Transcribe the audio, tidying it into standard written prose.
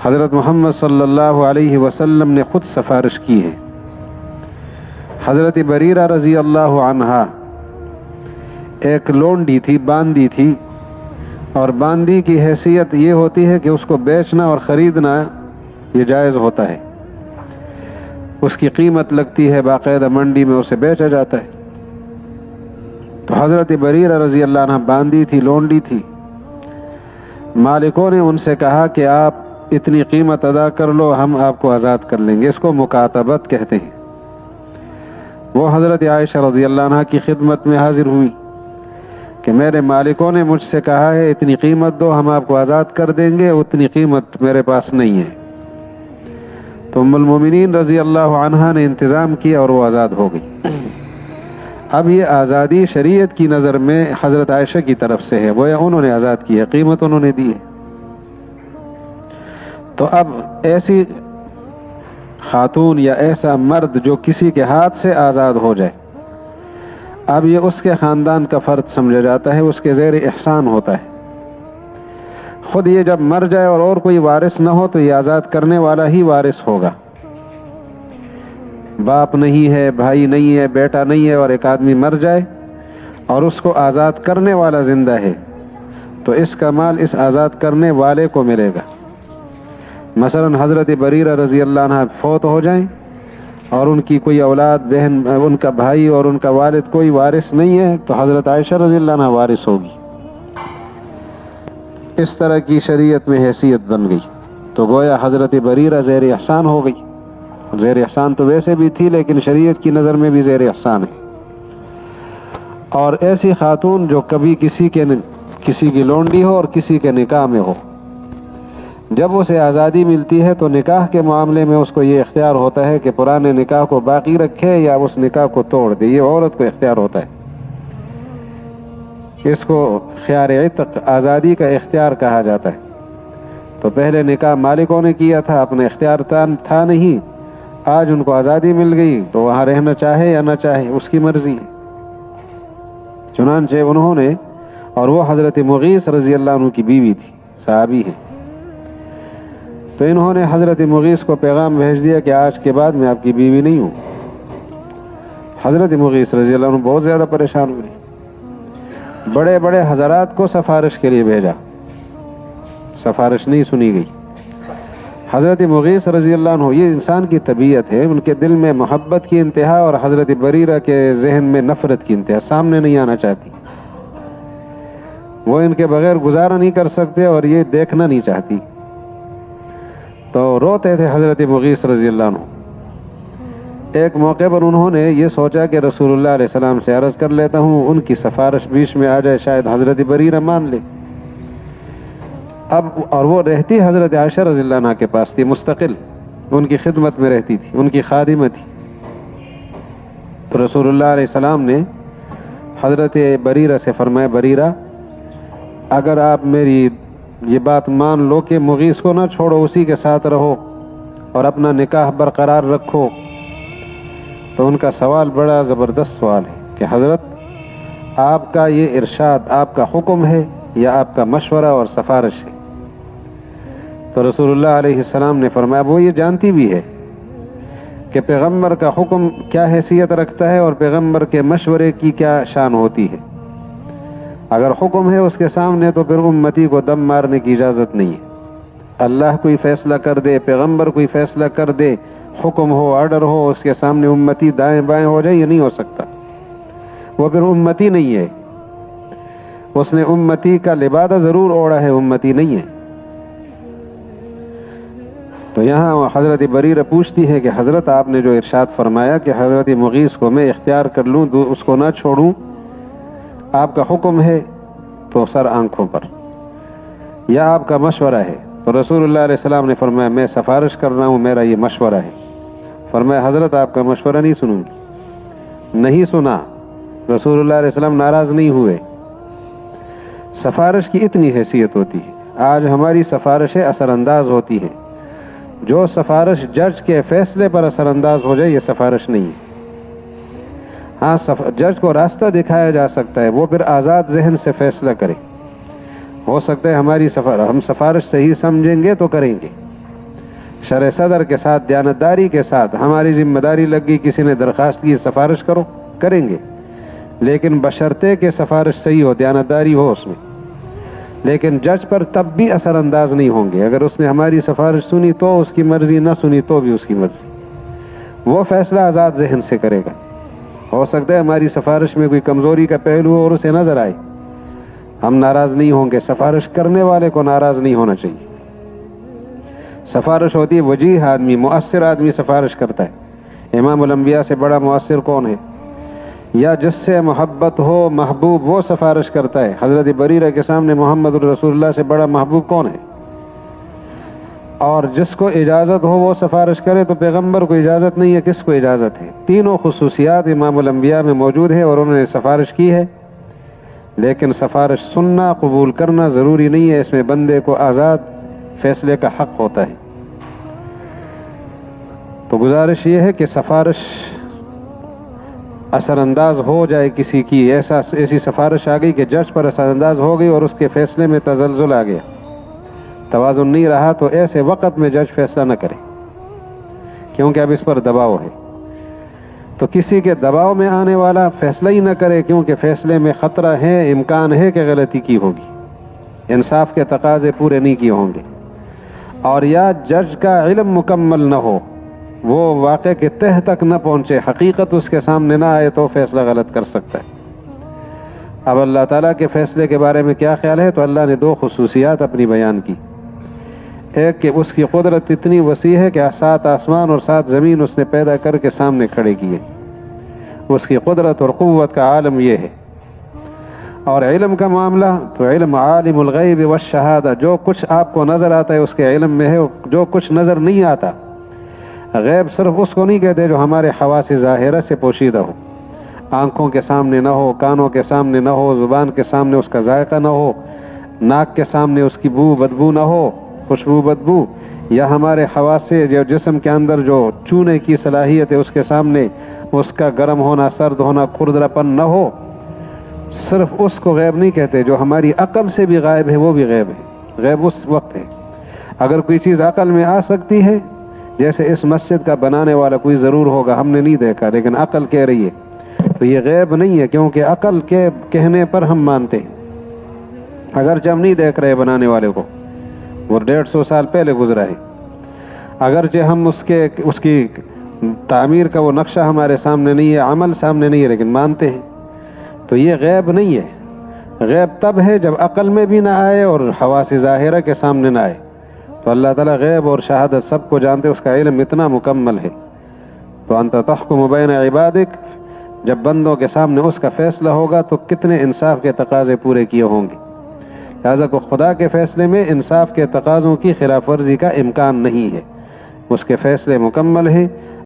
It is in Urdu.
حضرت محمد صلی اللہ علیہ وسلم نے خود سفارش کی ہے۔ حضرت بریرہ رضی اللہ عنہا ایک لونڈی تھی، باندی تھی، اور باندی کی حیثیت یہ ہوتی ہے کہ اس کو بیچنا اور خریدنا یہ جائز ہوتا ہے، اس کی قیمت لگتی ہے، باقاعدہ منڈی میں اسے بیچا جاتا ہے۔ تو حضرت بریرہ رضی اللہ عنہ باندی تھی، لونڈی تھی، مالکوں نے ان سے کہا کہ آپ اتنی قیمت ادا کر لو، ہم آپ کو آزاد کر لیں گے، اس کو مکاتبت کہتے ہیں۔ وہ حضرت عائشہ رضی اللہ عنہ کی خدمت میں حاضر ہوئی کہ میرے مالکوں نے مجھ سے کہا ہے اتنی قیمت دو، ہم آپ کو آزاد کر دیں گے، اتنی قیمت میرے پاس نہیں ہے۔ تو ام المومنین رضی اللہ عنہا نے انتظام کیا اور وہ آزاد ہو گئی۔ اب یہ آزادی شریعت کی نظر میں حضرت عائشہ کی طرف سے ہے، وہ انہوں نے آزاد کی ہے، قیمت انہوں نے دی ہے۔ تو اب ایسی خاتون یا ایسا مرد جو کسی کے ہاتھ سے آزاد ہو جائے، اب یہ اس کے خاندان کا فرد سمجھا جاتا ہے، اس کے زیر احسان ہوتا ہے۔ خود یہ جب مر جائے اور کوئی وارث نہ ہو تو یہ آزاد کرنے والا ہی وارث ہوگا۔ باپ نہیں ہے، بھائی نہیں ہے، بیٹا نہیں ہے، اور ایک آدمی مر جائے اور اس کو آزاد کرنے والا زندہ ہے تو اس کا مال اس آزاد کرنے والے کو ملے گا۔ مثلا حضرت بریرہ رضی اللہ عنہ فوت ہو جائیں اور ان کی کوئی اولاد، بہن، ان کا بھائی اور ان کا والد کوئی وارث نہیں ہے تو حضرت عائشہ رضی اللہ عنہ وارث ہوگی۔ اس طرح کی شریعت میں حیثیت بن گئی، تو گویا حضرت بریرہ زیر احسان ہو گئی۔ زیر احسان تو ویسے بھی تھی لیکن شریعت کی نظر میں بھی زیر احسان ہے۔ اور ایسی خاتون جو کبھی کسی کی لونڈی ہو اور کسی کے نکاح میں ہو، جب اسے آزادی ملتی ہے تو نکاح کے معاملے میں اس کو یہ اختیار ہوتا ہے کہ پرانے نکاح کو باقی رکھے یا اس نکاح کو توڑ دے، یہ عورت کو اختیار ہوتا ہے۔ اس کو خیار عتق، آزادی کا اختیار کہا جاتا ہے۔ تو پہلے نکاح مالکوں نے کیا تھا، اپنے اختیار تھا نہیں، آج ان کو آزادی مل گئی تو وہاں رہنا چاہے یا نہ چاہے اس کی مرضی ہے۔ چنانچہ انہوں نے، اور وہ حضرت مغیث رضی اللہ عنہ کی بیوی تھی، صحابی ہے، تو انہوں نے حضرت مغیث کو پیغام بھیج دیا کہ آج کے بعد میں آپ کی بیوی نہیں ہوں۔ حضرت مغیث رضی اللہ عنہ بہت زیادہ پریشان ہوئے، بڑے بڑے حضرات کو سفارش کے لیے بھیجا، سفارش نہیں سنی گئی۔ حضرت مغیث رضی اللہ عنہ، یہ انسان کی طبیعت ہے، ان کے دل میں محبت کی انتہا اور حضرت بریرہ کے ذہن میں نفرت کی انتہا، سامنے نہیں آنا چاہتی، وہ ان کے بغیر گزارا نہیں کر سکتے اور یہ دیکھنا نہیں چاہتی، تو روتے تھے حضرت مغیث رضی اللہ عنہ۔ ایک موقع پر انہوں نے یہ سوچا کہ رسول اللہ علیہ السلام سے عرض کر لیتا ہوں، ان کی سفارش بیچ میں آ جائے، شاید حضرت بریرہ مان لے۔ اب اور وہ رہتی حضرت عائشہ رضی اللہ عنہ کے پاس تھی، مستقل ان کی خدمت میں رہتی تھی، ان کی خادمہ تھی۔ تو رسول اللہ علیہ السلام نے حضرت بریرہ سے فرمایا، بریرہ اگر آپ میری یہ بات مان لو کہ مغیث کو نہ چھوڑو، اسی کے ساتھ رہو اور اپنا نکاح برقرار رکھو، تو ان کا سوال بڑا زبردست سوال ہے کہ حضرت آپ کا یہ ارشاد، آپ کا حکم ہے یا آپ کا مشورہ اور سفارش ہے؟ تو رسول اللہ علیہ السلام نے فرمایا، وہ یہ جانتی بھی ہے کہ پیغمبر کا حکم کیا حیثیت رکھتا ہے اور پیغمبر کے مشورے کی کیا شان ہوتی ہے۔ اگر حکم ہے اس کے سامنے تو پھر امتی کو دم مارنے کی اجازت نہیں ہے۔ اللہ کوئی فیصلہ کر دے، پیغمبر کوئی فیصلہ کر دے، حکم ہو، آرڈر ہو، اس کے سامنے امتی دائیں بائیں ہو جائے، یہ نہیں ہو سکتا، وہ پھر امتی نہیں ہے۔ اس نے امتی کا لبادہ ضرور اوڑا ہے، امتی نہیں ہے۔ تو یہاں حضرت بریرہ پوچھتی ہے کہ حضرت آپ نے جو ارشاد فرمایا کہ حضرت مغیث کو میں اختیار کر لوں، اس کو نہ چھوڑوں، آپ کا حکم ہے تو سر آنکھوں پر، یا آپ کا مشورہ ہے؟ تو رسول اللہ علیہ السلام نے فرمایا، میں سفارش کر رہا ہوں، میرا یہ مشورہ ہے۔ فرمایا، حضرت آپ کا مشورہ نہیں سنوں گی۔ نہیں سنا، رسول اللہ علیہ السلام ناراض نہیں ہوئے۔ سفارش کی اتنی حیثیت ہوتی ہے، آج ہماری سفارشیں اثر انداز ہوتی ہیں، جو سفارش جج کے فیصلے پر اثر انداز ہو جائے یہ سفارش نہیں ہے۔ ہاں جج کو راستہ دکھایا جا سکتا ہے، وہ پھر آزاد ذہن سے فیصلہ کرے، ہو سکتا ہے ہم سفارش صحیح سمجھیں گے تو کریں گے، شرع صدر کے ساتھ دیانتداری کے ساتھ ہماری ذمہ داری لگ گئی، کسی نے درخواست کی سفارش کرو، کریں گے، لیکن بشرطے کہ سفارش صحیح ہو، دیانتداری ہو اس میں۔ لیکن جج پر تب بھی اثر انداز نہیں ہوں گے، اگر اس نے ہماری سفارش سنی تو اس کی مرضی، نہ سنی تو بھی اس کی مرضی، وہ فیصلہ آزاد ذہن سے کرے گا۔ ہو سکتا ہے ہماری سفارش میں کوئی کمزوری کا پہلو ہو اور اسے نظر آئے، ہم ناراض نہیں ہوں گے، سفارش کرنے والے کو ناراض نہیں ہونا چاہیے۔ سفارش ہوتی ہے وجیح آدمی، مؤثر آدمی سفارش کرتا ہے۔ امام الانبیاء سے بڑا مؤثر کون ہے؟ یا جس سے محبت ہو، محبوب، وہ سفارش کرتا ہے۔ حضرت بریرہ کے سامنے محمد رسول اللہ سے بڑا محبوب کون ہے؟ اور جس کو اجازت ہو وہ سفارش کرے، تو پیغمبر کو اجازت نہیں ہے، کس کو اجازت ہے؟ تینوں خصوصیات امام الانبیاء میں موجود ہے اور انہوں نے سفارش کی ہے، لیکن سفارش سننا، قبول کرنا ضروری نہیں ہے، اس میں بندے کو آزاد فیصلے کا حق ہوتا ہے۔ تو گزارش یہ ہے کہ سفارش اثر انداز ہو جائے کسی کی، ایسی سفارش آ گئی کہ جج پر اثر انداز ہو گئی اور اس کے فیصلے میں تزلزل آ گیا، توازن نہیں رہا، تو ایسے وقت میں جج فیصلہ نہ کرے، کیونکہ اب اس پر دباؤ ہے۔ تو کسی کے دباؤ میں آنے والا فیصلہ ہی نہ کرے، کیونکہ فیصلے میں خطرہ ہے، امکان ہے کہ غلطی کی ہوگی، انصاف کے تقاضے پورے نہیں کیے ہوں گے، اور یا جج کا علم مکمل نہ ہو، وہ واقعے کے تہ تک نہ پہنچے، حقیقت اس کے سامنے نہ آئے، تو فیصلہ غلط کر سکتا ہے۔ اب اللہ تعالیٰ کے فیصلے کے بارے میں کیا خیال ہے؟ تو اللہ نے دو خصوصیات اپنی بیان کی۔ ایک کہ اس کی قدرت اتنی وسیع ہے کہ 7 آسمان اور 7 زمین اس نے پیدا کر کے سامنے کھڑے کیے، اس کی قدرت اور قوت کا عالم یہ ہے۔ اور علم کا معاملہ تو علم عالم الغیب والشہادہ، جو کچھ آپ کو نظر آتا ہے اس کے علم میں ہے، جو کچھ نظر نہیں آتا۔ غیب صرف اس کو نہیں کہتے جو ہمارے حواس ظاہرہ سے پوشیدہ ہو، آنکھوں کے سامنے نہ ہو، کانوں کے سامنے نہ ہو، زبان کے سامنے اس کا ذائقہ نہ ہو، ناک کے سامنے اس کی بو بدبو نہ ہو، خوشبو بدبو، یا ہمارے حواس سے جو جسم کے اندر جو چونے کی صلاحیت ہے اس کے سامنے اس کا گرم ہونا، سرد ہونا، کھردرا پن نہ ہو، صرف اس کو غیب نہیں کہتے۔ جو ہماری عقل سے بھی غائب ہے وہ بھی غیب ہے۔ غیب اس وقت ہے اگر کوئی چیز عقل میں آ سکتی ہے، جیسے اس مسجد کا بنانے والا کوئی ضرور ہوگا، ہم نے نہیں دیکھا لیکن عقل کہہ رہی ہے، تو یہ غیب نہیں ہے، کیونکہ عقل کے کہنے پر ہم مانتے ہیں، اگرچہ ہم نہیں دیکھ رہے بنانے والے کو، وہ 150 سال پہلے گزرا ہے، اگرچہ ہم اس کی تعمیر کا وہ نقشہ ہمارے سامنے نہیں ہے، عمل سامنے نہیں ہے، لیکن مانتے ہیں۔ تو یہ غیب نہیں ہے، غیب تب ہے جب عقل میں بھی نہ آئے اور حواس ظاہرہ کے سامنے نہ آئے۔ تو اللہ تعالیٰ غیب اور شہادت سب کو جانتے، اس کا علم اتنا مکمل ہے۔ تو انت تحکم بین عبادک، جب بندوں کے سامنے اس کا فیصلہ ہوگا تو کتنے انصاف کے تقاضے پورے کیے ہوں گے۔ لہٰذا کو خدا کے فیصلے میں انصاف کے تقاضوں کی خلاف ورزی کا امکان نہیں ہے، اس کے فیصلے مکمل ہیں۔